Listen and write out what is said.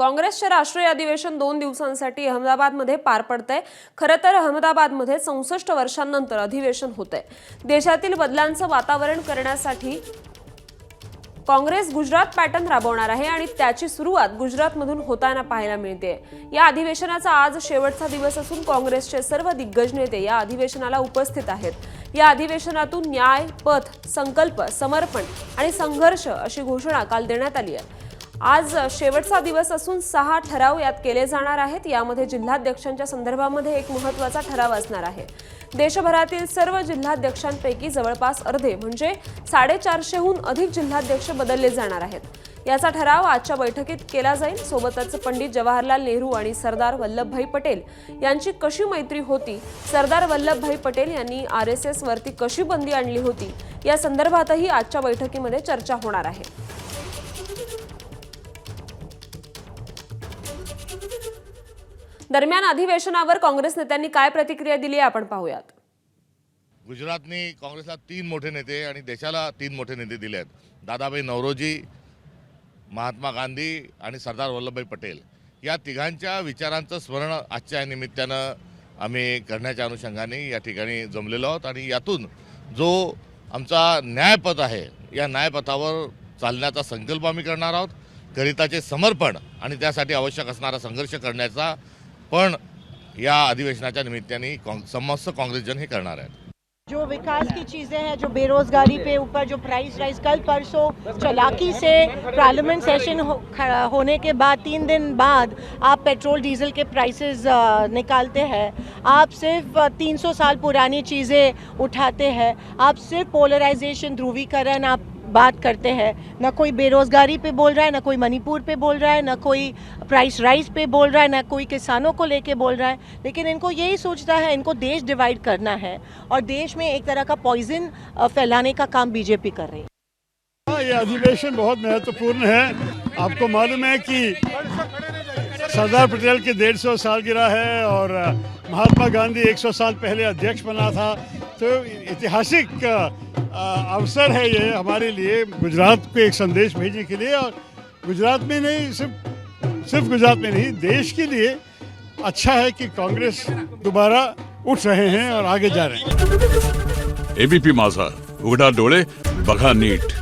काँग्रेसचे राष्ट्रीय अधिवेशन 2 दिवसांसाठी अहमदाबादमध्ये पार पडतंय। खरं तर अहमदाबादमध्ये 64 वर्षांनंतर अधिवेशन होतंय। देशातील बदलांचं वातावरण करण्यासाठी काँग्रेस गुजरात पॅटर्न राबवणार आहे आणि त्याची सुरुवात गुजरातमधून होताना पाहायला मिळते। या अधिवेशनाचा आज शेवटचा दिवस असून काँग्रेसचे सर्व दिग्गज नेते या अधिवेशनाला उपस्थित आहेत। या अधिवेशनातून न्याय, पथ, संकल्प, समर्पण आणि संघर्ष अशी घोषणा काल देण्यात आली आहे। आज शेवटचा दिवस असून 6 ठराव यात केले जाणार आहेत। यामध्ये जिल्हाध्यक्षांच्या संदर्भामध्ये एक महत्त्वाचा ठराव असणार आहे। देशभरातील सर्व जिल्हाध्यक्षांपैकी जवळपास अर्धे म्हणजे 450हून अधिक जिल्हाध्यक्ष बदलले जाणार आहेत। याचा ठराव आजच्या बैठकीत केला जाईल। सोबतच पंडित जवाहरलाल नेहरू आणि सरदार वल्लभभाई पटेल यांची कशी मैत्री होती, सरदार वल्लभभाई पटेल यांनी RSS वरती कशी बंदी आणली होती, या संदर्भातही आजच्या बैठकीमध्ये चर्चा होणार आहे। दरम्यान अधिवेशनावर काँग्रेस नेत्यांनी काय प्रतिक्रिया दिली आहे आपण पाहूयात। गुजरातनी काँग्रेसला 3 मोठे नेते आणि देशाला 3 मोठे नेते दिले आहेत। दादाभाई नौरोजी, महात्मा गांधी आणि सरदार वल्लभभाई पटेल या तिघांच्या विचारांचं स्मरण आजच्या निमित्तानं आम्ही करण्याच्या अनुषंगाने या ठिकाणी जमलेलो आहोत आणि यातून जो आमचा न्यायपथ आहे या न्यायपथावर चालण्याचा संकल्प आम्ही करणार आहोत। गरिताचे समर्पण आणि त्यासाठी आवश्यक असणारा संघर्ष करण्याचा पण या अधिवेशनाच्या निमित्ताने समस्त काँग्रेसजन हे करणार आहेत। जो विकास की चीज़ें हैं, जो बेरोजगारी पे ऊपर जो प्राइस राइज, कल परसों चालाकी से पार्लियामेंट सेशन होने के बाद 3 दिन बाद आप पेट्रोल डीजल के प्राइसेस निकालते हैं। आप सिर्फ 300 साल पुरानी चीज़ें उठाते हैं। आप सिर्फ पोलराइजेशन, ध्रुवीकरण आप बात करते हैं। ना कोई बेरोजगारी पे बोल रहा है, ना कोई मणिपुर पे बोल रहा है, ना कोई प्राइस राइज पे बोल रहा है, ना कोई किसानों को लेके बोल रहा है। लेकिन इनको यही सोचता है, इनको देश डिवाइड करना है और देश में एक तरह का पॉइजन फैलाने का काम बीजेपी कर रही है। ये अधिवेशन बहुत महत्वपूर्ण है। आपको मालूम है कि सरदार पटेल की 150 सालगिरह है और महात्मा गांधी 100 साल पहले अध्यक्ष बना था। तो ऐतिहासिक अवसर है ये हमारे लिए, गुजरात को एक संदेश भेजने के लिए। और गुजरात में नहीं, सिर्फ गुजरात में नहीं, देश के लिए अच्छा है कि कांग्रेस दोबारा उठ रहे हैं और आगे जा रहे हैं। ABP माझा, उघडा डोळे बघा नीट।